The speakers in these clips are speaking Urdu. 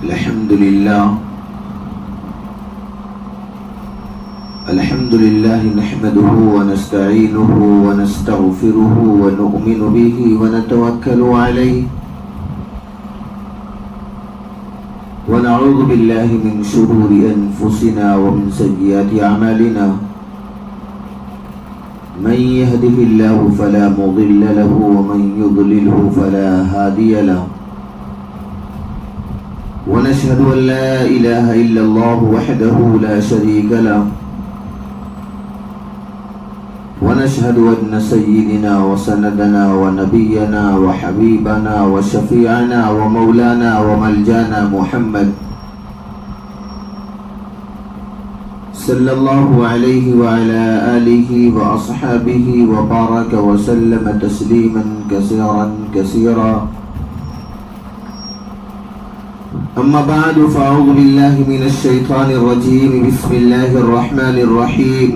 الحمد لله نحمده ونستعينه ونستغفره ونؤمن به ونتوكل عليه ونعوذ بالله من شرور أنفسنا ومن سيئات أعمالنا من يهده الله فلا مضل له ومن يضلله فلا هادي له ونشهد أن لا إله إلا الله وحده لا شريك له ونشهد أن سيدنا وسندنا ونبينا وحبيبنا وشفيعنا ومولانا وملجانا محمد صلى الله عليه وعلى آله وأصحابه وبارك وسلم تسليما كثيرا كثيرا. أما بعد فأعوذ بالله من الشيطان الرجيم. بسم الله الرحمن الرحيم.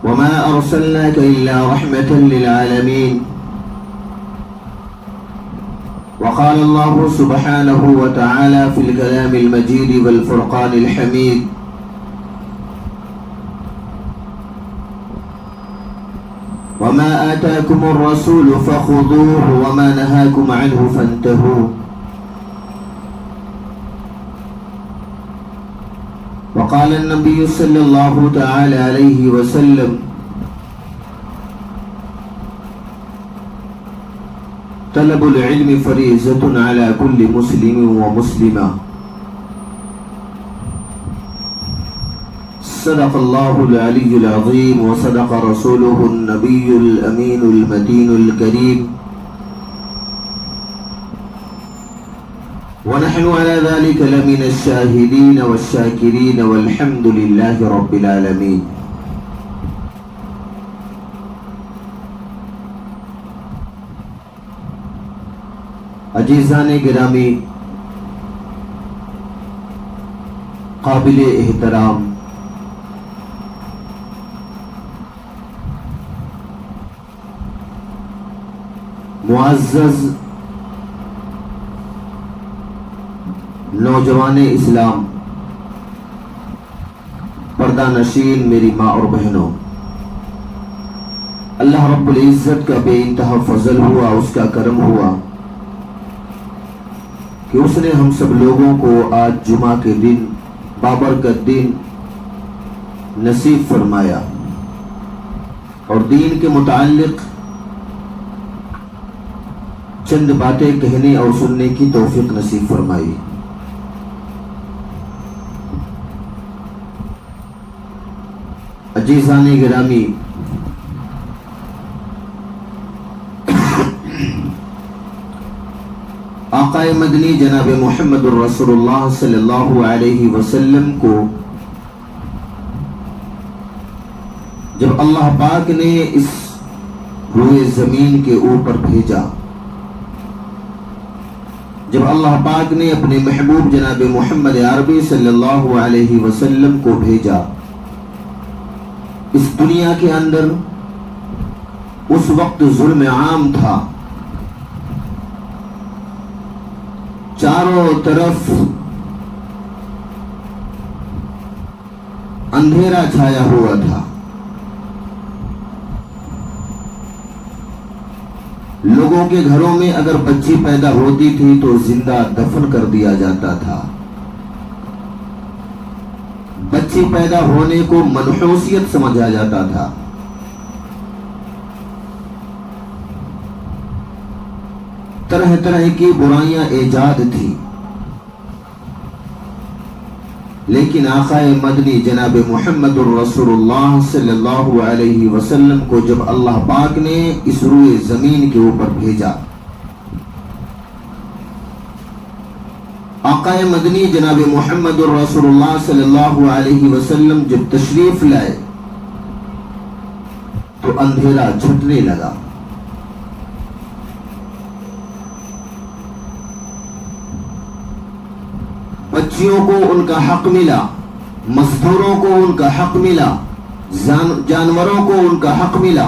وما أرسلناك إلا رحمة للعالمين. وقال الله سبحانه وتعالى في الكلام المجيد والفرقان الحميد: وما آتاكم الرسول فخذوه وما نهاكم عنه فانتهوا. وقال النبي صلى الله تعالى عليه وسلم: طلب العلم فريضة على كل مسلم ومسلمة. صدق الله العلي العظيم وصدق رسوله النبي الأمين المتين الكريم، ونحن على ذلك لمن الشاهدين والشاكرين والحمد لله رب العالمين. عزیزان گرامی، قابل احترام معزز نوجوان اسلام، پردہ نشین میری ماں اور بہنوں، اللہ رب العزت کا بے انتہا فضل ہوا، اس کا کرم ہوا کہ اس نے ہم سب لوگوں کو آج جمعہ کے دن بابرکت دن نصیب فرمایا اور دین کے متعلق چند باتیں کہنے اور سننے کی توفیق نصیب فرمائی. عزیزان گرامی، آقا مدنی جناب محمد الرسول اللہ صلی اللہ علیہ وسلم کو جب اللہ پاک نے اس روئے زمین کے اوپر بھیجا، جب اللہ پاک نے اپنے محبوب جناب محمد عربی صلی اللہ علیہ وسلم کو بھیجا، اس دنیا کے اندر اس وقت ظلم عام تھا، چاروں طرف اندھیرا چھایا ہوا تھا، لوگوں کے گھروں میں اگر بچی پیدا ہوتی تھی تو زندہ دفن کر دیا جاتا تھا، بچی پیدا ہونے کو منحوسیت سمجھا جاتا تھا، طرح طرح کی برائیاں ایجاد تھی. لیکن آقا مدنی جناب محمد الرسول اللہ صلی اللہ علیہ وسلم کو جب اللہ پاک نے اس روئے زمین کے اوپر بھیجا، آقا مدنی جناب محمد الرسول اللہ صلی اللہ علیہ وسلم جب تشریف لائے تو اندھیرا چھٹنے لگا. بچیوں کو ان کا حق ملا، مزدوروں کو ان کا حق ملا، جانوروں کو ان کا حق ملا،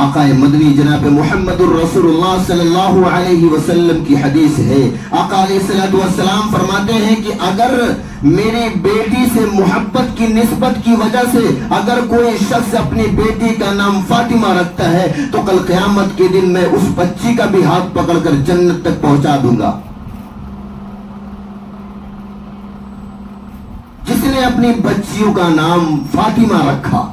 آقا مدنی جناب محمد الرسول صلی اللہ علیہ وسلم کی حدیث ہے. آقا علیہ الصلوۃ والسلام فرماتے ہیں کہ اگر میری بیٹی سے محبت کی نسبت کی وجہ سے اگر کوئی شخص اپنی بیٹی کا نام فاطمہ رکھتا ہے تو کل قیامت کے دن میں اس بچی کا بھی ہاتھ پکڑ کر جنت تک پہنچا دوں گا. جس نے اپنی بچیوں کا نام فاطمہ رکھا.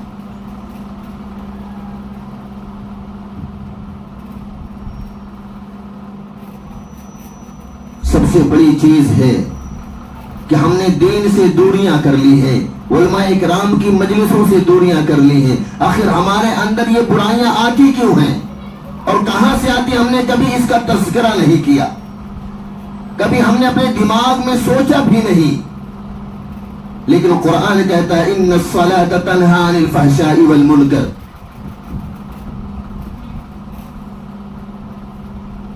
سب سے بڑی چیز ہے کہ ہم نے دین سے دوریاں کر لی ہیں, علماء اکرام کی مجلسوں سے دوریاں کر لی ہیں. آخر ہمارے اندر یہ برائیاں آتی کیوں ہیں اور کہاں سے آتی؟ ہم نے کبھی اس کا تذکرہ نہیں کیا, کبھی ہم نے اپنے دماغ میں سوچا بھی نہیں. لیکن قرآن کہتا ہے ان الصلاۃ تنہی عن الفحشاء والمنکر,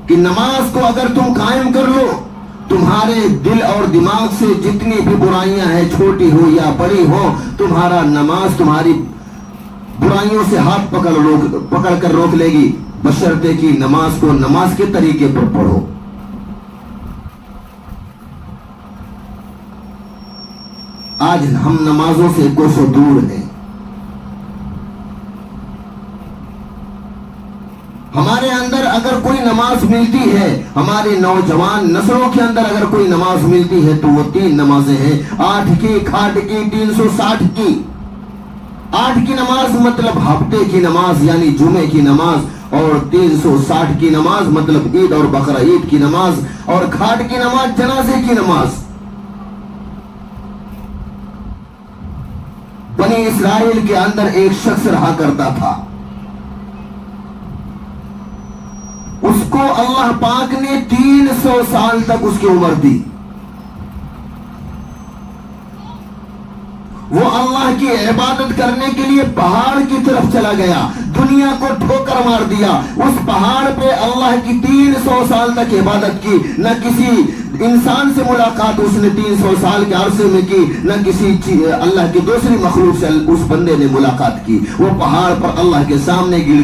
کہ نماز کو اگر تم قائم کر لو تمہارے دل اور دماغ سے جتنی بھی برائیاں ہیں چھوٹی ہو یا بڑی ہو, تمہارا نماز تمہاری برائیوں سے ہاتھ پکڑ کر روک لے گی, بشرطے کہ نماز کو نماز کے طریقے پر پڑھو. آج ہم نمازوں سے کوسوں دور ہیں. ہمارے اندر اگر کوئی نماز ملتی ہے, ہمارے نوجوان نسلوں کے اندر اگر کوئی نماز ملتی ہے تو وہ 3 نمازیں ہیں, 8 کی, کھاٹ کی, 360 کی. 8 کی نماز مطلب ہفتے کی نماز یعنی جمعے کی نماز, اور 360 کی نماز مطلب عید اور بقرہ عید کی نماز, اور کھاٹ کی نماز جنازے کی نماز. بنی اسرائیل کے اندر ایک شخص رہا کرتا تھا, اس کو اللہ پاک نے 300 سال تک اس کی عمر دی. وہ اللہ کی عبادت کرنے کے لیے پہاڑ کی طرف چلا گیا, دنیا کو ٹھوکر مار دیا. اس پہاڑ پہ اللہ کی 300 سال تک عبادت کی, نہ کسی انسان سے ملاقات اس نے 300 سال کے عرصے میں کی, نہ کسی اللہ کی دوسری مخلوق سے اس بندے نے ملاقات کی. وہ پہاڑ پر اللہ کے سامنے گڑ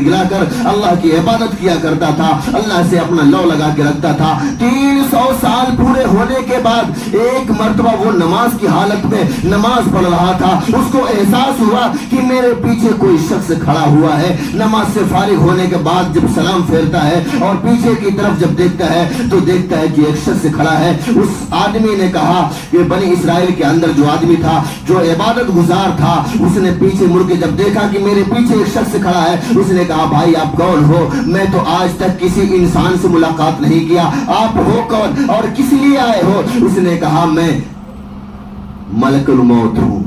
گڑا کر اللہ کی عبادت کیا کرتا تھا, اللہ سے اپنا لو لگا کے رکھتا تھا. 300 سال پورے ہونے کے بعد ایک مرتبہ وہ نماز کی حالت میں نماز پڑھ رہا تھا. اس کو احساس ہوا کہ میرے پیچھے کوئی شخص کھڑا ہوا ہے. نماز سے فارغ ہونے کے بعد جب سلام پھیرتا ہے اور پیچھے کی طرف جب دیکھتا ہے تو دیکھتا ہے کہ ایک شخص کھڑا ہے. اس آدمی نے کہا کہ بنی اسرائیل کے اندر جو آدمی تھا جو عبادت گزار تھا, اس نے پیچھے مڑ کے جب دیکھا کہ میرے پیچھے ایک شخص کھڑا ہے, اس نے کہا بھائی آپ کون ہو؟ میں تو آج تک کسی انسان سے ملاقات نہیں کیا, آپ ہو کون اور کس لیے آئے ہو؟ اس نے کہا میں ملک الموت ہوں.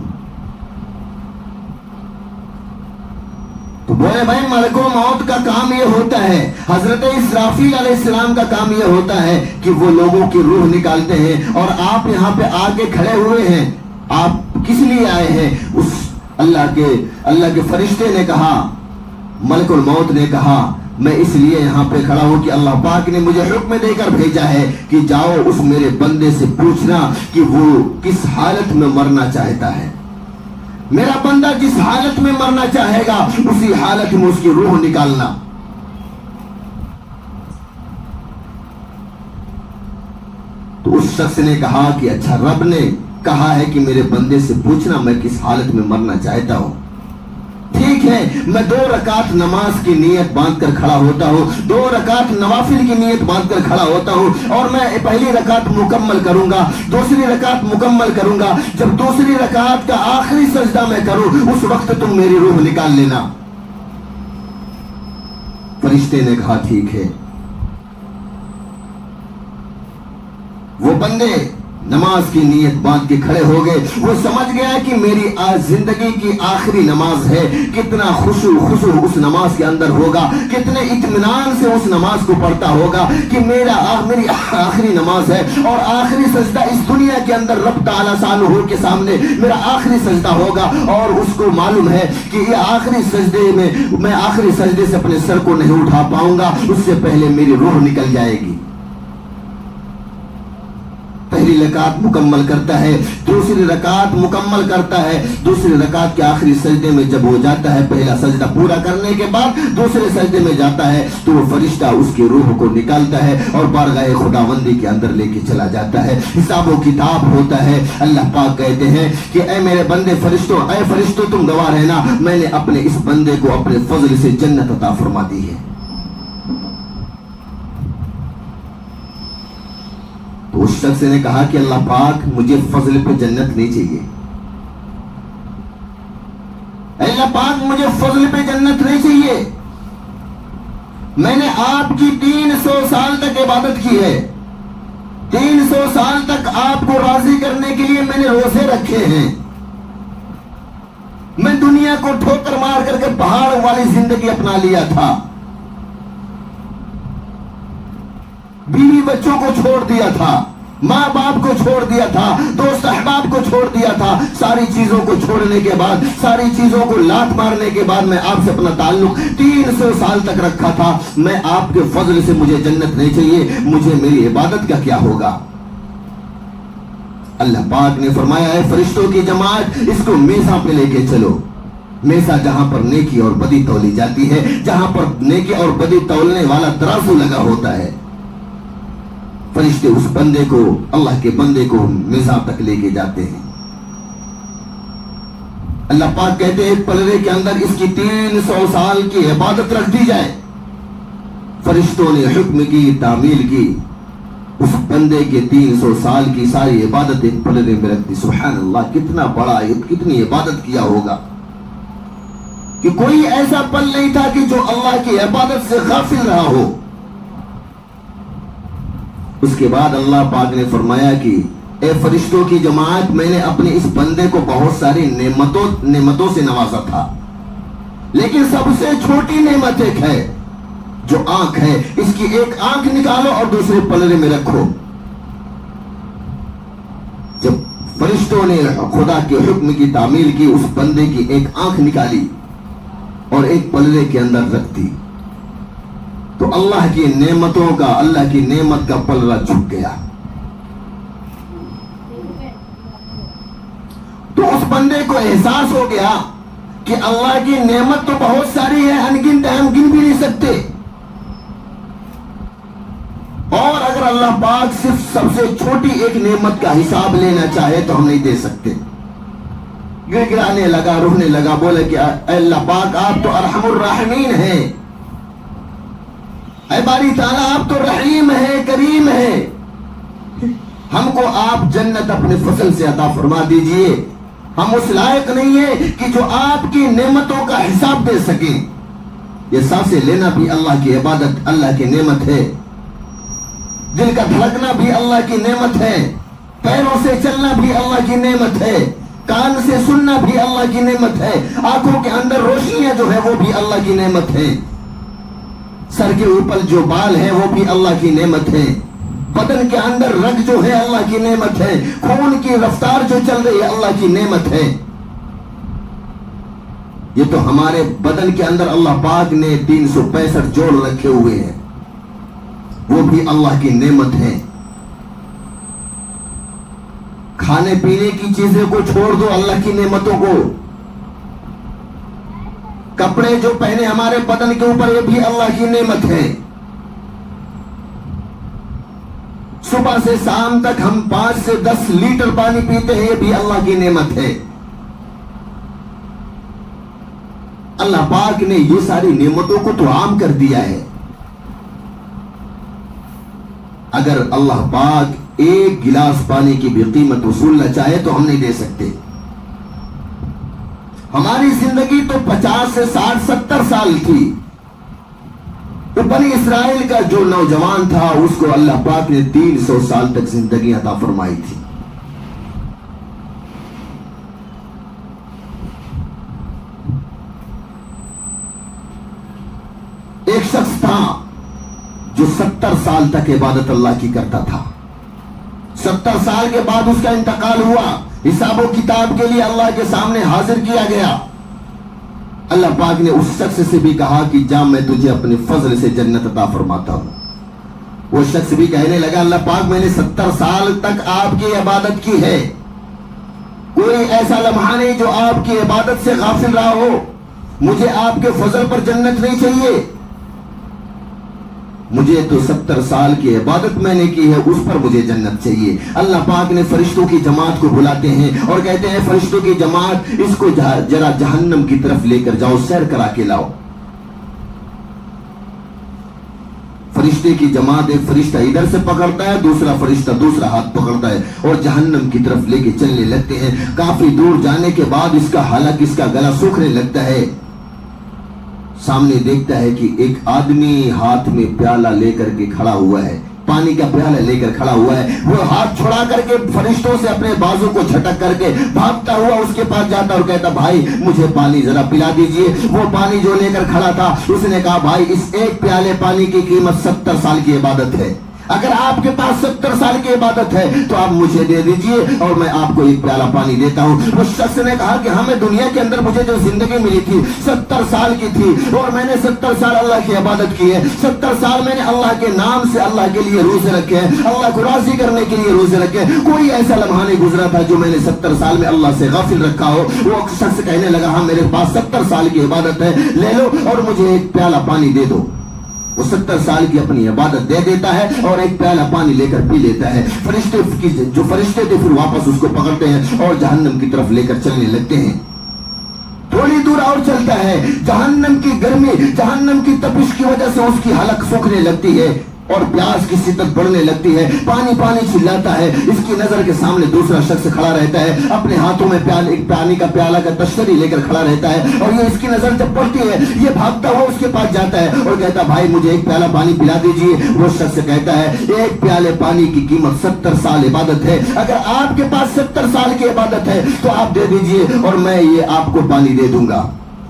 تو بولے بھائی ملک الموت کا کام یہ ہوتا ہے, حضرت اسرافیل علیہ السلام کا کام یہ ہوتا ہے کہ وہ لوگوں کی روح نکالتے ہیں, اور آپ یہاں پہ آگے کھڑے ہوئے ہیں, آپ کس لیے آئے ہیں؟ اس اللہ کے فرشتے نے کہا, ملک الموت نے کہا میں اس لیے یہاں پہ کھڑا ہوں کہ اللہ پاک نے مجھے حکم دے کر بھیجا ہے کہ جاؤ اس میرے بندے سے پوچھنا کہ وہ کس حالت میں مرنا چاہتا ہے. میرا بندہ جس حالت میں مرنا چاہے گا اسی حالت میں اس کی روح نکالنا. تو اس شخص نے کہا کہ اچھا رب نے کہا ہے کہ میرے بندے سے پوچھنا میں کس حالت میں مرنا چاہتا ہوں. ٹھیک ہے, میں 2 رکعت نماز کی نیت باندھ کر کھڑا ہوتا ہوں, 2 رکعت نوافل کی نیت باندھ کر کھڑا ہوتا ہوں, اور میں پہلی رکعت مکمل کروں گا, دوسری رکعت مکمل کروں گا. جب دوسری رکعت کا آخری سجدہ میں کروں اس وقت تم میری روح نکال لینا. فرشتے نے کہا ٹھیک ہے. وہ بندے نماز کی نیت باندھ کے کھڑے ہو گئے. وہ سمجھ گیا کہ میری زندگی کی آخری نماز ہے, کتنا خشوع اس نماز کے اندر ہوگا, کتنے اطمینان سے اس نماز کو پڑھتا ہوگا کہ میری آخری نماز ہے, اور آخری سجدہ اس دنیا کے اندر رب تعالیٰ شانہ کے سامنے میرا آخری سجدہ ہوگا. اور اس کو معلوم ہے کہ یہ آخری سجدے میں آخری سجدے سے اپنے سر کو نہیں اٹھا پاؤں گا, اس سے پہلے میری روح نکل جائے گی. پہلی رکعت مکمل کرتا ہے، دوسری رکعت مکمل کرتا ہے، دوسری رکعت کے آخری سجدے میں جب وہ جاتا ہے، پہلا سجدہ پورا کرنے کے بعد دوسرے سجدے میں جاتا ہے تو وہ فرشتہ اس کی روح کو نکالتا ہے اور بارگاہ خداوندی کے اندر لے کے چلا جاتا ہے۔ حساب و کتاب ہوتا ہے۔ اللہ پاک کہتے ہیں کہ اے میرے بندے فرشتوں، اے فرشتوں تم گواہ رہنا، میں نے اپنے اس بندے کو اپنے فضل سے جنت عطا فرما دی ہے۔ تو اس شخص نے کہا کہ اللہ پاک مجھے فضل پہ جنت نہیں چاہیے، اللہ پاک مجھے فضل پہ جنت نہیں چاہیے، میں نے آپ کی 300 سال تک عبادت کی ہے، 300 سال تک آپ کو راضی کرنے کے لیے میں نے روزے رکھے ہیں، میں دنیا کو ٹھوکر مار کر کے پہاڑ والی زندگی اپنا لیا تھا، بیوی بچوں کو چھوڑ دیا تھا، ماں باپ کو چھوڑ دیا تھا، دوست احباب کو چھوڑ دیا تھا، ساری چیزوں کو چھوڑنے کے بعد، ساری چیزوں کو لات مارنے کے بعد میں آپ سے اپنا تعلق 300 سال تک رکھا تھا، میں آپ کے فضل سے مجھے جنت نہیں چاہیے، مجھے میری عبادت کا کیا ہوگا؟ اللہ پاک نے فرمایا ہے فرشتوں کی جماعت اس کو میزاں پہ لے کے چلو، میزاں جہاں پر نیکی اور بدی تولی جاتی ہے، جہاں پر نیکی اور بدی تولنے والا ترازو لگا ہوتا ہے، فرشتے اس بندے کو، اللہ کے بندے کو میزاں تک لے کے جاتے ہیں۔ اللہ پاک کہتے ہیں ایک پلڑے کے اندر اس کی 300 سال کی عبادت رکھ دی جائے، فرشتوں نے حکم کی، تعمیل کی، اس بندے کے 300 سال کی ساری عبادت ایک پلڑے میں رکھ دی۔ سبحان اللہ، کتنا بڑا، کتنی عبادت کیا ہوگا کہ کوئی ایسا پل نہیں تھا کہ جو اللہ کی عبادت سے غافل رہا ہو۔ اس کے بعد اللہ پاک نے فرمایا کہ اے فرشتوں کی جماعت، میں نے اپنے اس بندے کو بہت ساری نعمتوں سے نوازا تھا، لیکن سب سے چھوٹی نعمت ایک ہے جو آنکھ ہے، اس کی ایک آنکھ نکالو اور دوسرے پلڑے میں رکھو۔ جب فرشتوں نے خدا کے حکم کی تعمیل کی، اس بندے کی ایک آنکھ نکالی اور ایک پلڑے کے اندر رکھ دی، تو اللہ کی نعمتوں کا، اللہ کی نعمت کا پلڑا جھک گیا۔ تو اس بندے کو احساس ہو گیا کہ اللہ کی نعمت تو بہت ساری ہے، انگنت ہے، ہم گن بھی نہیں سکتے، اور اگر اللہ پاک صرف سب سے چھوٹی ایک نعمت کا حساب لینا چاہے تو ہم نہیں دے سکتے۔ گڑگڑانے لگا، رونے لگا، بولے کہ اے اللہ پاک آپ تو ارحم الراحمین ہیں، اے باری تعالیٰ آپ تو رحیم ہے، کریم ہے، ہم کو آپ جنت اپنے فضل سے عطا فرما دیجئے، ہم اس لائق نہیں ہیں کہ جو آپ کی نعمتوں کا حساب دے سکیں۔ یہ سانسیں لینا بھی اللہ کی عبادت، اللہ کی نعمت ہے، دل کا دھڑکنا بھی اللہ کی نعمت ہے، پیروں سے چلنا بھی اللہ کی نعمت ہے، کان سے سننا بھی اللہ کی نعمت ہے، آنکھوں کے اندر روشنیاں جو ہے وہ بھی اللہ کی نعمت ہے، سر کے اوپر جو بال ہے وہ بھی اللہ کی نعمت ہے، بدن کے اندر رگ جو ہے اللہ کی نعمت ہے، خون کی رفتار جو چل رہی ہے اللہ کی نعمت ہے۔ یہ تو ہمارے بدن کے اندر اللہ پاک نے 365 جوڑ رکھے ہوئے ہیں، وہ بھی اللہ کی نعمت ہے۔ کھانے پینے کی چیزیں کو چھوڑ دو، اللہ کی نعمتوں کو، کپڑے جو پہنے ہمارے بدن کے اوپر یہ بھی اللہ کی نعمت ہے، صبح سے شام تک ہم 5 سے 10 لیٹر پانی پیتے ہیں، یہ بھی اللہ کی نعمت ہے۔ اللہ پاک نے یہ ساری نعمتوں کو تو عام کر دیا ہے۔ اگر اللہ پاک ایک گلاس پانی کی بھی قیمت وصولنا چاہے تو ہم نہیں دے سکتے۔ ہماری زندگی تو 50 سے 60 70 سال تھی، تو بنی اسرائیل کا جو نوجوان تھا اس کو اللہ پاک نے 300 سال تک زندگی عطا فرمائی تھی۔ ایک شخص تھا جو 70 سال تک عبادت اللہ کی کرتا تھا، 70 سال کے بعد اس کا انتقال ہوا، حساب و کتاب کے لیے اللہ کے سامنے حاضر کیا گیا۔ اللہ پاک نے اس شخص سے بھی کہا کہ جا میں تجھے اپنے فضل سے جنت عطا فرماتا ہوں۔ وہ شخص بھی کہنے لگا اللہ پاک میں نے 70 سال تک آپ کی عبادت کی ہے، کوئی ایسا لمحہ نہیں جو آپ کی عبادت سے غافل رہا ہو، مجھے آپ کے فضل پر جنت نہیں چاہیے، مجھے تو 70 سال کی عبادت میں نے کی ہے، اس پر مجھے جنت چاہیے۔ اللہ پاک نے فرشتوں کی جماعت کو بلاتے ہیں اور کہتے ہیں فرشتوں کی جماعت اس کو ذرا جہنم کی طرف لے کر جاؤ، سیر کرا کے لاؤ۔ فرشتے کی جماعت ایک فرشتہ ادھر سے پکڑتا ہے، دوسرا فرشتہ دوسرا ہاتھ پکڑتا ہے اور جہنم کی طرف لے کے چلنے لگتے ہیں۔ کافی دور جانے کے بعد اس کا حلق، اس کا گلا سوکھنے لگتا ہے، سامنے دیکھتا ہے کہ ایک آدمی ہاتھ میں پیالہ لے کر کے کھڑا ہوا ہے، پانی کا پیالہ لے کر کھڑا ہوا ہے۔ وہ ہاتھ چھڑا کر کے فرشتوں سے اپنے بازو کو جھٹک کر کے بھاگتا ہوا اس کے پاس جاتا اور کہتا بھائی مجھے پانی ذرا پلا دیجئے۔ وہ پانی جو لے کر کھڑا تھا اس نے کہا بھائی اس ایک پیالے پانی کی قیمت 70 سال کی عبادت ہے، اگر آپ کے پاس 70 سال کی عبادت ہے تو آپ مجھے دے دیجئے اور میں آپ کو ایک پیالہ پانی دیتا ہوں۔ اس شخص نے کہا کہ ہمیں دنیا کے اندر مجھے جو زندگی ملی تھی 70 سال کی تھی اور میں نے 70 سال اللہ کی عبادت کی ہے، 70 سال میں نے اللہ کے نام سے اللہ کے لیے روزے رکھے ہیں، اللہ کو راضی کرنے کے لیے روزے رکھے ہیں، کوئی ایسا لمحہ نہیں گزرا تھا جو میں نے 70 سال میں اللہ سے غافل رکھا ہو۔ وہ شخص کہنے لگا ہاں میرے پاس 70 سال کی عبادت ہے، لے لو اور مجھے ایک پیالہ پانی دے دو۔ وہ 70 سال کی اپنی عبادت دے دیتا ہے اور ایک پیالہ پانی لے کر پی لیتا ہے۔ فرشتے جو فرشتے تھے پھر واپس اس کو پکڑتے ہیں اور جہنم کی طرف لے کر چلنے لگتے ہیں۔ تھوڑی دور اور چلتا ہے، جہنم کی گرمی، جہنم کی تپش کی وجہ سے اس کی حلق سوکھنے لگتی ہے اور پیاس کی شدت بڑھنے لگتی ہے، پانی پانی چلاتا ہے۔ اس کی نظر کے سامنے دوسرا شخص کھڑا رہتا ہے، اپنے ہاتھوں میں ایک پانی کا پیالہ کا تشتری لے کر کھڑا رہتا ہے اور یہ اس کی نظر جب پڑتی ہے یہ بھاگتا ہوا اس کے پاس جاتا ہے اور کہتا بھائی مجھے ایک پیالہ پانی پلا دیجئے۔ وہ شخص کہتا ہے ایک پیالے پانی کی قیمت 70 سال عبادت ہے، اگر آپ کے پاس 70 سال کی عبادت ہے تو آپ دے دیجئے اور میں یہ آپ کو پانی دے دوں گا۔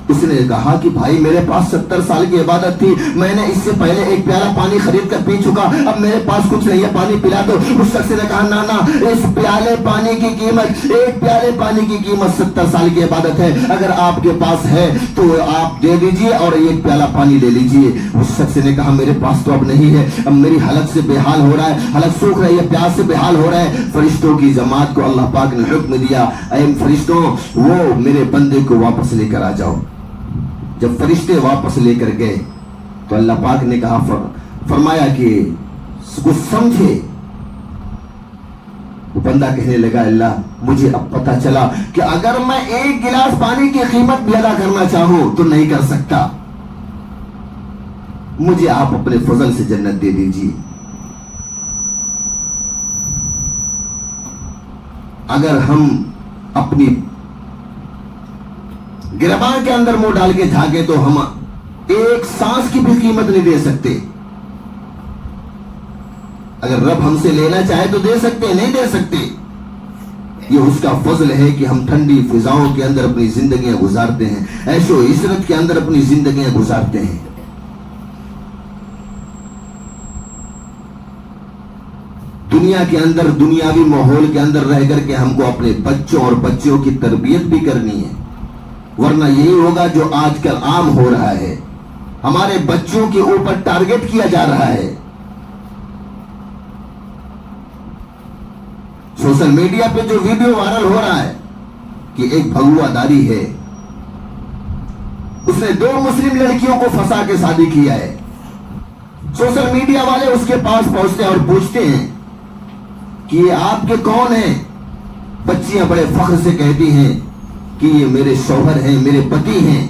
اس نے کہا کہ بھائی میرے پاس 70 سال کی عبادت تھی، میں نے اس سے پہلے ایک پیالہ پانی خرید کر پی چکا، اب میرے پاس کچھ نہیں ہے، پانی پلا دو۔ اس شخص نے کہا نا نا، اس پیالے پانی کی قیمت، ایک پیالے پانی کی قیمت 70 سال کی عبادت ہے، اگر آپ کے پاس ہے تو آپ دے دیجئے اور ایک پیالہ پانی لے لیجئے۔ اس شخص نے کہا میرے پاس تو اب نہیں ہے، اب میری حلق سے بے حال ہو رہا ہے، حلق سوکھ رہی ہے، پیاس سے بے حال ہو رہا ہے۔ فرشتوں کی جماعت کو اللہ پاک نے حکم دیا اے فرشتوں وہ میرے بندے کو واپس لے کر آ جاؤ۔ جب فرشتے واپس لے کر گئے تو اللہ پاک نے کہا فرمایا کہ کچھ سمجھے۔ وہ بندہ کہنے لگا اللہ مجھے اب پتا چلا کہ اگر میں ایک گلاس پانی کی قیمت بھی ادا کرنا چاہوں تو نہیں کر سکتا، مجھے آپ اپنے فضل سے جنت دے دیجیے۔ اگر ہم اپنی گریبان کے اندر منہ ڈال کے جھانکے تو ہم ایک سانس کی بھی قیمت نہیں دے سکتے۔ اگر رب ہم سے لینا چاہے تو دے سکتے، نہیں دے سکتے۔ یہ اس کا فضل ہے کہ ہم ٹھنڈی فضاؤں کے اندر اپنی زندگیاں گزارتے ہیں، عیش و عشرت کے اندر اپنی زندگیاں گزارتے ہیں۔ دنیا کے اندر دنیاوی ماحول کے اندر رہ کر کے ہم کو اپنے بچوں اور بچیوں کی تربیت بھی کرنی ہے، ورنہ یہی ہوگا جو آج کل عام ہو رہا ہے، ہمارے بچوں کے اوپر ٹارگٹ کیا جا رہا ہے۔ سوشل میڈیا پہ جو ویڈیو وائرل ہو رہا ہے کہ ایک بھگوا داری ہے، اس نے 2 مسلم لڑکیوں کو پھنسا کے شادی کیا ہے۔ سوشل میڈیا والے اس کے پاس پہنچتے ہیں اور پوچھتے ہیں کہ یہ آپ کے کون ہیں؟ بچیاں بڑے فخر سے کہتی ہیں کہ یہ میرے شوہر ہیں، میرے پتی ہیں۔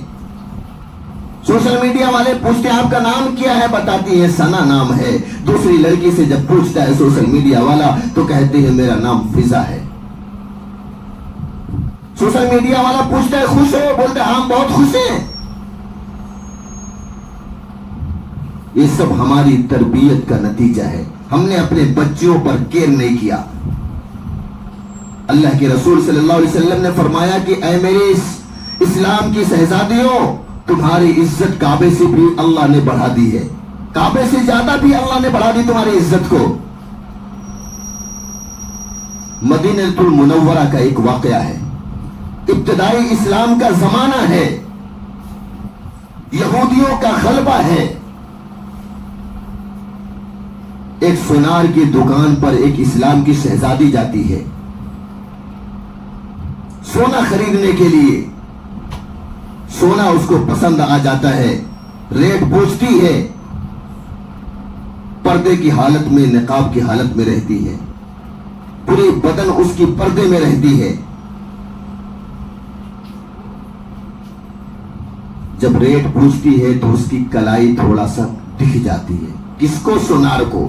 سوشل میڈیا والے پوچھتے ہیں آپ کا نام کیا ہے؟ بتاتی ہے ثنا نام ہے۔ دوسری لڑکی سے جب پوچھتا ہے سوشل میڈیا والا تو کہتے ہیں میرا نام فضا ہے۔ سوشل میڈیا والا پوچھتا ہے خوش ہو؟ بولتے ہیں ہم بہت خوش ہیں۔ یہ سب ہماری تربیت کا نتیجہ ہے، ہم نے اپنے بچوں پر کیئر نہیں کیا۔ اللہ کے رسول صلی اللہ علیہ وسلم نے فرمایا کہ اے میرے اسلام کی شہزادیوں، تمہاری عزت کعبے سے بھی اللہ نے بڑھا دی ہے، کعبے سے زیادہ بھی اللہ نے بڑھا دی تمہاری عزت کو۔ مدینہ المنورہ کا ایک واقعہ ہے، ابتدائی اسلام کا زمانہ ہے، یہودیوں کا غلبہ ہے۔ ایک سونار کی دکان پر ایک اسلام کی شہزادی جاتی ہے سونا خریدنے کے لیے. سونا اس کو پسند آ جاتا ہے, ریٹ پوچھتی ہے, پردے کی حالت میں, نقاب کی حالت میں رہتی ہے, پوری بدن اس کی پردے میں رہتی ہے. جب ریٹ پوچھتی ہے تو اس کی کلائی تھوڑا سا دکھ جاتی ہے. کس کو؟ سونار کو.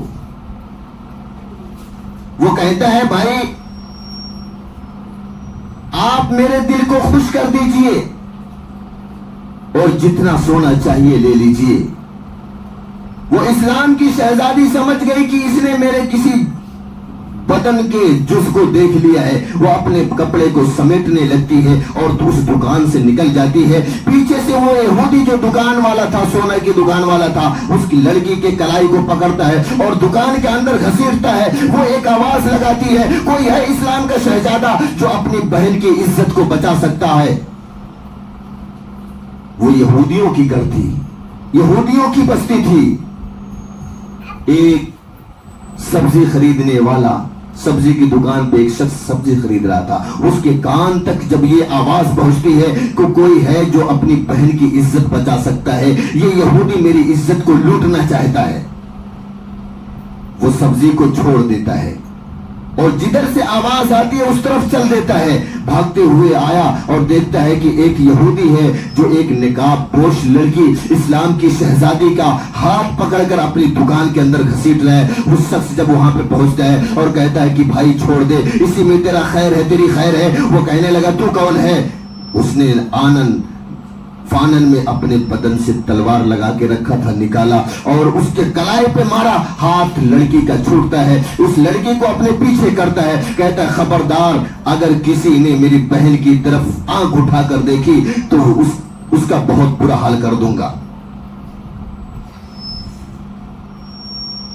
وہ کہتا ہے بھائی آپ میرے دل کو خوش کر دیجئے اور جتنا سونا چاہیے لے لیجئے. وہ اسلام کی شہزادی سمجھ گئی کہ اس نے میرے کسی بدن کے جز کو دیکھ لیا ہے. وہ اپنے کپڑے کو سمیٹنے لگتی ہے اور اس دکان سے نکل جاتی ہے. پیچھے سے وہ یہودی جو دکان والا تھا, سونا کی دکان والا تھا, اس کی لڑکی کے کلائی کو پکڑتا ہے اور دکان کے اندر گھسیٹتا ہے. وہ ایک آواز لگاتی ہے, کوئی ہے اسلام کا شہزادہ جو اپنی بہن کی عزت کو بچا سکتا ہے. وہ یہودیوں کی گھر تھی, یہودیوں کی بستی تھی. ایک سبزی خریدنے والا, سبزی کی دکان پہ ایک شخص سبزی خرید رہا تھا. اس کے کان تک جب یہ آواز پہنچتی ہے کہ کوئی ہے جو اپنی بہن کی عزت بچا سکتا ہے, یہ یہودی میری عزت کو لوٹنا چاہتا ہے, وہ سبزی کو چھوڑ دیتا ہے اور جدھر سے آواز آتی ہے اس طرف چل دیتا ہے. بھاگتے ہوئے آیا اور دیکھتا ہے کہ ایک یہودی ہے جو ایک نقاب پوش لڑکی اسلام کی شہزادی کا ہاتھ پکڑ کر اپنی دکان کے اندر گھسیٹ رہا ہے. اس شخص جب وہاں پہ پہنچتا ہے اور کہتا ہے کہ بھائی چھوڑ دے, اسی میں تیرا خیر ہے, تیری خیر ہے. وہ کہنے لگا تو کون ہے؟ اس نے آنن فانن میں اپنے بدن سے تلوار لگا کے رکھا تھا, نکالا اور اس کے کلائی پہ مارا. ہاتھ لڑکی کا چھوٹتا ہے, اس لڑکی کو اپنے پیچھے کرتا ہے, کہتا ہے خبردار اگر کسی نے میری بہن کی طرف آنکھ اٹھا کر دیکھی تو اس کا بہت برا حال کر دوں گا.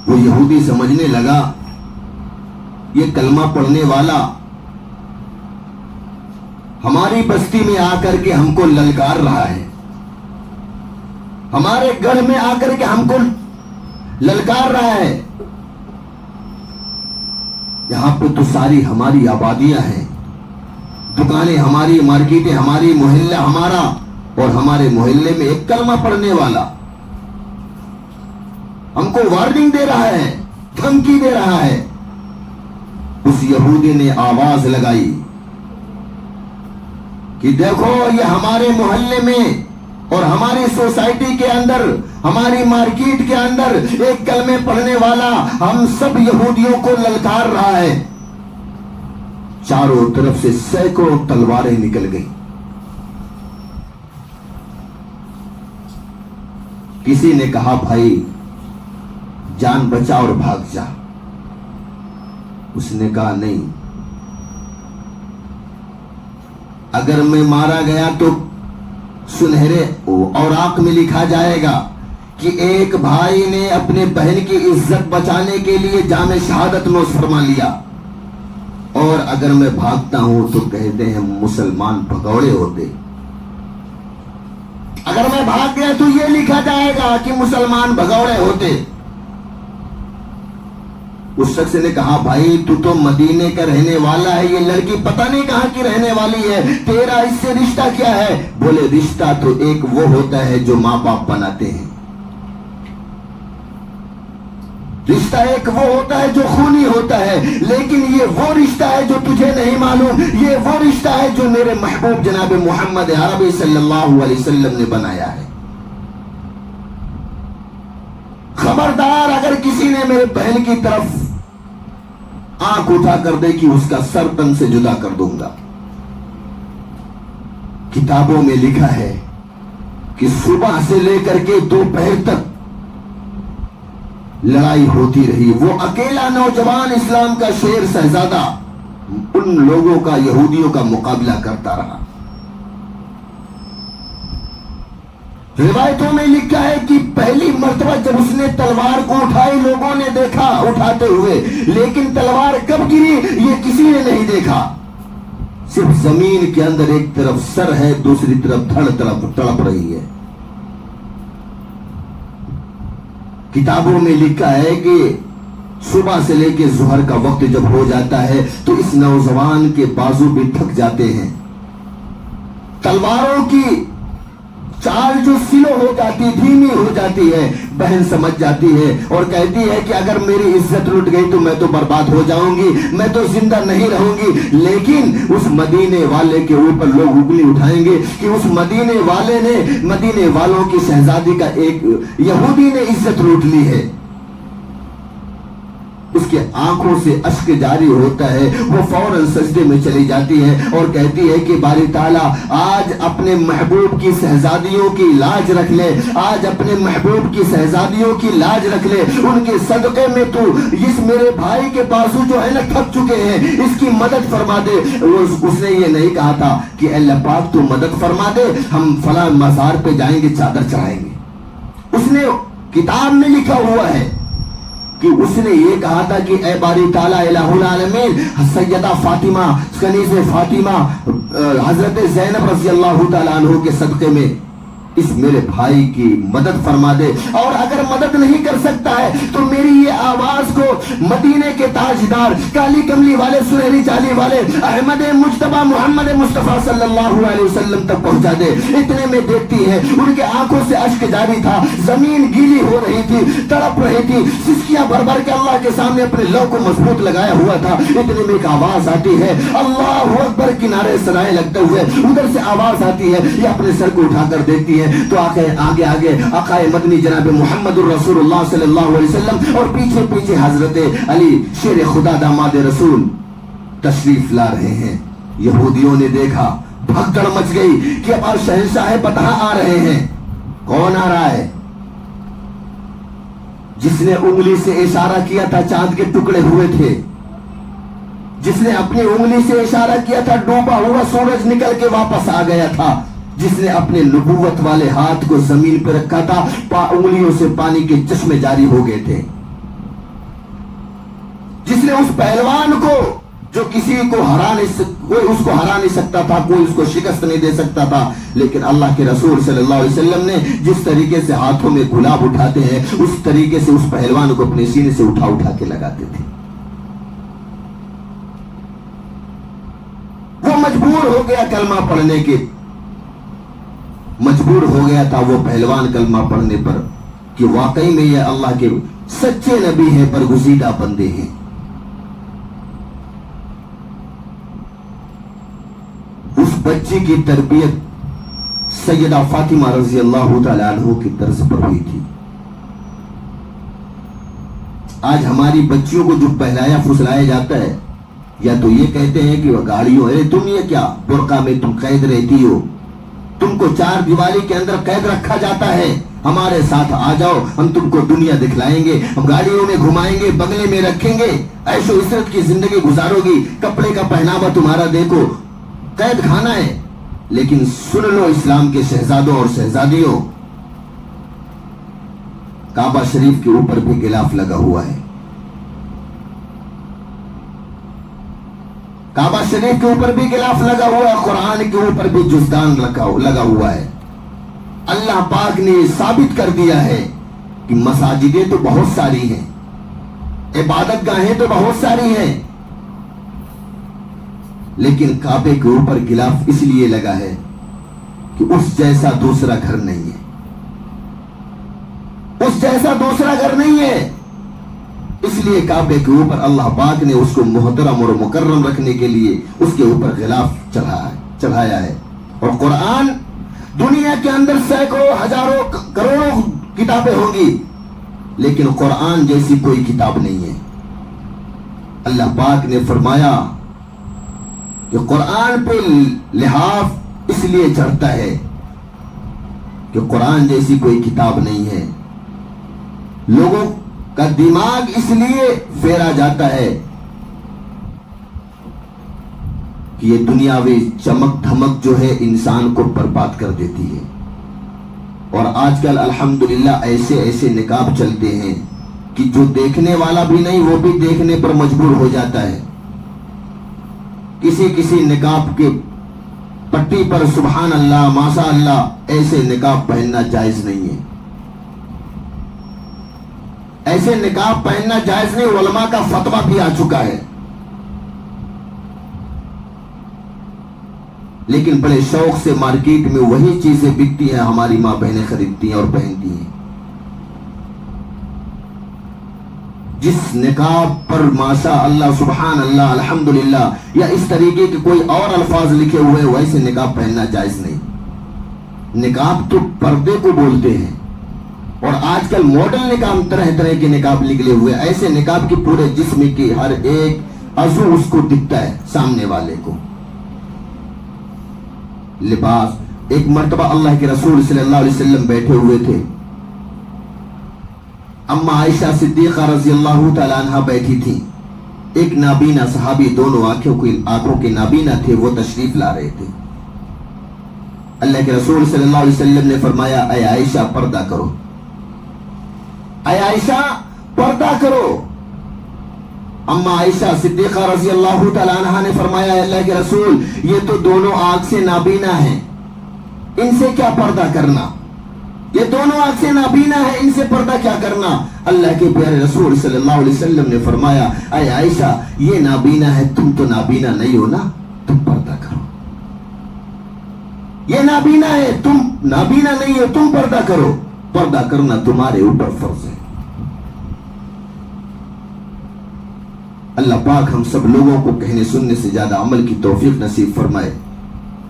وہ یہودی سمجھنے لگا یہ کلمہ پڑھنے والا ہماری بستی میں آ کر کے ہم کو للکار رہا ہے, ہمارے گھر میں آ کر کے ہم کو للکار رہا ہے. یہاں پہ تو ساری ہماری آبادیاں ہیں, دکانیں ہماری, مارکیٹیں ہماری, محلہ ہمارا, اور ہمارے محلے میں ایک کلمہ پڑھنے والا ہم کو وارننگ دے رہا ہے, دھمکی دے رہا ہے. اس یہودی نے آواز لگائی کہ دیکھو یہ ہمارے محلے میں اور ہماری سوسائٹی کے اندر, ہماری مارکیٹ کے اندر ایک کلمے پڑھنے والا ہم سب یہودیوں کو للکار رہا ہے. چاروں طرف سے سینکڑوں تلواریں نکل گئی. کسی نے کہا بھائی جان بچا اور بھاگ جا. اس نے کہا نہیں, اگر میں مارا گیا تو سنہرے اوراق میں لکھا جائے گا کہ ایک بھائی نے اپنے بہن کی عزت بچانے کے لیے جام شہادت نوش فرما لیا, اور اگر میں بھاگتا ہوں تو کہتے ہیں مسلمان بھگوڑے ہوتے. اگر میں بھاگ گیا تو یہ لکھا جائے گا کہ مسلمان بھگوڑے ہوتے. اس شخص نے کہا بھائی تو مدینے کا رہنے والا ہے, یہ لڑکی پتہ نہیں کہاں کی رہنے والی ہے, تیرا اس سے رشتہ کیا ہے؟ بولے رشتہ تو ایک وہ ہوتا ہے جو ماں باپ بناتے ہیں, رشتہ ایک وہ ہوتا ہے جو خونی ہوتا ہے, لیکن یہ وہ رشتہ ہے جو تجھے نہیں معلوم, یہ وہ رشتہ ہے جو میرے محبوب جناب محمد عربی صلی اللہ علیہ وسلم نے بنایا ہے. خبردار اگر کسی نے میرے بہن کی طرف آنکھ اٹھا کر دے کہ اس کا سر تن سے جدا کر دوں گا. کتابوں میں لکھا ہے کہ صبح سے لے کر کے دوپہر تک لڑائی ہوتی رہی. وہ اکیلا نوجوان اسلام کا شیر شہزادہ ان لوگوں کا, یہودیوں کا مقابلہ کرتا رہا. روایتوں میں لکھا ہے کہ پہلی مرتبہ جب اس نے تلوار کو اٹھائی لوگوں نے دیکھا اٹھاتے ہوئے, لیکن تلوار کب گری یہ کسی نے نہیں دیکھا. صرف زمین کے اندر ایک طرف سر ہے, دوسری طرف تڑپ رہی ہے. کتابوں میں لکھا ہے کہ صبح سے لے کے ظہر کا وقت جب ہو جاتا ہے تو اس نوجوان کے بازو بھی تھک جاتے ہیں. تلواروں کی چال جو سلو ہو جاتی، دھیمی ہو جاتی ہے. بہن سمجھ جاتی ہے اور کہتی ہے کہ اگر میری عزت لٹ گئی تو میں تو برباد ہو جاؤں گی، میں تو زندہ نہیں رہوں گی. لیکن اس مدینے والے کے اوپر لوگ انگلی اٹھائیں گے کہ اس مدینے والے نے، مدینے والوں کی شہزادی کا ایک یہودی نے عزت لوٹ لی ہے. اس کے آنکھوں سے اشک جاری ہوتا ہے. وہ فوراً سجدے میں چلی جاتی ہے اور کہتی ہے کہ باری تعالیٰ آج اپنے محبوب کی شہزادیوں کی لاج رکھ لے، آج اپنے محبوب کی شہزادیوں کی لاج رکھ لے. ان کے صدقے میں تو اس میرے بھائی کے بازو جو ہے نا تھک چکے ہیں، اس کی مدد فرما دے. اس نے یہ نہیں کہا تھا کہ اللہ پاک تو مدد فرما دے، ہم فلاں مزار پہ جائیں گے چادر چڑھائیں گے. اس نے کتاب میں لکھا ہوا ہے کہ اس نے یہ کہا تھا کہ اے باری تعالیٰ الہ العالمین، سیدہ فاطمہ، کنیز فاطمہ، حضرت زینب رضی اللہ تعالیٰ عنہ کے صدقے میں اس میرے بھائی کی مدد فرما دے. اور اگر مدد نہیں کر سکتا ہے تو میری یہ آواز کو مدینے کے تاجدار، کالی کملی والے، سنہری چالی والے احمد مجتبی محمد مصطفیٰ صلی اللہ علیہ وسلم تک پہنچا دے. اتنے میں دیکھتی ہے ان کے آنکھوں سے اشک جاری تھا، زمین گیلی ہو رہی تھی، تڑپ رہی تھی، سسکیاں بھر بھر کے اللہ کے سامنے اپنے لو کو مضبوط لگایا ہوا تھا. اتنے میں ایک آواز آتی ہے، اللہ اکبر کی نعرے سنائے لگتے ہوئے. ادھر سے آواز آتی ہے، یہ اپنے سر کو اٹھا کر دیکھتی ہے تو آگے آگے آقا مدنی جناب محمد الرسول اللہ صلی اللہ علیہ وسلم اور پیچھے پیچھے حضرت علی شیر خدا داماد رسول تشریف لا رہے ہیں. یہودیوں نے دیکھا، بھگدڑ مچ گئی کہ اب شہنشاہ بطحا آ رہے ہیں. کون آ رہا ہے؟ جس نے انگلی سے اشارہ کیا تھا چاند کے ٹکڑے ہوئے تھے، جس نے اپنی انگلی سے اشارہ کیا تھا ڈوبا ہوا سورج نکل کے واپس آ گیا تھا، جس نے اپنے نبوت والے ہاتھ کو زمین پہ رکھا تھا، انگلیوں سے پانی کے چشمے جاری ہو گئے تھے. جس نے اس پہلوان کو جو کسی کو کوئی اس کو ہرا نہیں سکتا تھا، کوئی اس کو شکست نہیں دے سکتا تھا، لیکن اللہ کے رسول صلی اللہ علیہ وسلم نے جس طریقے سے ہاتھوں میں گلاب اٹھاتے ہیں اس طریقے سے اس پہلوان کو اپنے سینے سے اٹھا کے لگاتے تھے. وہ مجبور ہو گیا کلمہ پڑھنے کے، مجبور ہو گیا تھا وہ پہلوان کلمہ پڑھنے پر کہ واقعی میں یہ اللہ کے سچے نبی ہیں، برگزیدہ بندے ہیں. اس بچے کی تربیت سیدہ فاطمہ رضی اللہ تعالیٰ عنہ کی طرز پر ہوئی تھی. آج ہماری بچیوں کو جو پہلایا پھسلایا جاتا ہے، یا تو یہ کہتے ہیں کہ وہ گاڑیوں، تم یہ کیا برقع میں تم قید رہتی ہو، تم کو چار دیواری کے اندر قید رکھا جاتا ہے، ہمارے ساتھ آ جاؤ، ہم تم کو دنیا دکھلائیں گے، ہم گاڑیوں میں گھمائیں گے، بنگلے میں رکھیں گے، عیش و عشرت کی زندگی گزارو گی، کپڑے کا پہناوا تمہارا دیکھو، قید خانہ ہے. لیکن سن لو اسلام کے شہزادوں اور شہزادیوں، کعبہ شریف کے اوپر بھی غلاف لگا ہوا ہے، کعبہ شریف کے اوپر بھی غلاف لگا ہوا ہے، قرآن کے اوپر بھی جزدان لگا ہوا ہے. اللہ پاک نے ثابت کر دیا ہے کہ مساجدیں تو بہت ساری ہیں، عبادت گاہیں تو بہت ساری ہیں، لیکن کعبے کے اوپر غلاف اس لیے لگا ہے کہ اس جیسا دوسرا گھر نہیں ہے، اس جیسا دوسرا گھر نہیں ہے. اس لیے کعبے کے اوپر اللہ پاک نے اس کو محترم اور مکرم رکھنے کے لیے اس کے اوپر غلاف چڑھایا ہے. اور قرآن، دنیا کے اندر سینکڑوں ہزاروں کروڑوں کتابیں ہوں گی، لیکن قرآن جیسی کوئی کتاب نہیں ہے. اللہ پاک نے فرمایا کہ قرآن پہ لحاف اس لیے چڑھتا ہے کہ قرآن جیسی کوئی کتاب نہیں ہے. لوگوں کا دماغ اس لیے پھیرا جاتا ہے کہ یہ دنیاوی چمک دھمک جو ہے انسان کو برباد کر دیتی ہے. اور آج کل الحمدللہ ایسے نقاب چلتے ہیں کہ جو دیکھنے والا بھی نہیں وہ بھی دیکھنے پر مجبور ہو جاتا ہے. کسی نقاب کے پٹی پر سبحان اللہ ماشاء اللہ ایسے نقاب پہننا جائز نہیں ہے. ایسے نقاب پہننا جائز نہیں، علماء کا فتویٰ بھی آ چکا ہے، لیکن بڑے شوق سے مارکیٹ میں وہی چیزیں بکتی ہیں، ہماری ماں بہنیں خریدتی ہیں اور پہنتی ہیں۔ جس نقاب پر ماشاء اللہ سبحان اللہ الحمدللہ یا اس طریقے کے کوئی اور الفاظ لکھے ہوئے، ویسے نقاب پہننا جائز نہیں۔ نقاب تو پردے کو بولتے ہیں، اور آج کل ماڈل نقاب، طرح طرح کے نقاب نکلے ہوئے، ایسے نقاب کی پورے جسم کی ہر ایک عضو اس کو دکھتا ہے سامنے والے کو۔ لباس، ایک مرتبہ اللہ کے رسول صلی اللہ علیہ وسلم بیٹھے ہوئے تھے، اما عائشہ صدیقہ رضی اللہ تعالیٰ عنہ بیٹھی تھی، ایک نابینا صحابی، دونوں آنکھوں کے نابینا تھے، وہ تشریف لا رہے تھے۔ اللہ کے رسول صلی اللہ علیہ وسلم نے فرمایا اے عائشہ پردہ کرو، اے عائشہ پردہ کرو۔ اما عائشہ صدیقہ رضی اللہ تعالیٰ عنہ نے فرمایا اے اللہ کے رسول، یہ تو دونوں آنکھ سے نابینا ہیں، ان سے کیا پردہ کرنا؟ یہ دونوں آنکھ سے نابینا ہے، ان سے پردہ کیا کرنا؟ اللہ کے پیارے رسول صلی اللہ علیہ وسلم نے فرمایا اے عائشہ یہ نابینا ہے، تم تو نابینا نہیں ہو نا، تم پردہ کرو۔ یہ نابینا ہے، تم نابینا نہیں ہو، تم پردہ کرو۔ پردہ کرنا تمہارے اوپر فرض ہے۔ اللہ پاک ہم سب لوگوں کو کہنے سننے سے زیادہ عمل کی توفیق نصیب فرمائے۔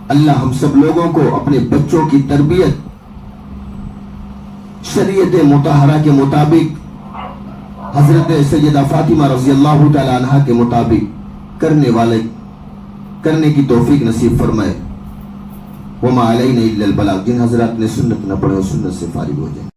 اللہ ہم سب لوگوں کو اپنے بچوں کی تربیت شریعت مطہرہ کے مطابق، حضرت سیدہ فاطمہ رضی اللہ تعالی عنہ کے مطابق کرنے کی توفیق نصیب فرمائے۔ وما علینا الا البلاغ۔ جن حضرات نے سنت نہ پڑھے سنت سے فارغ ہو جائیں۔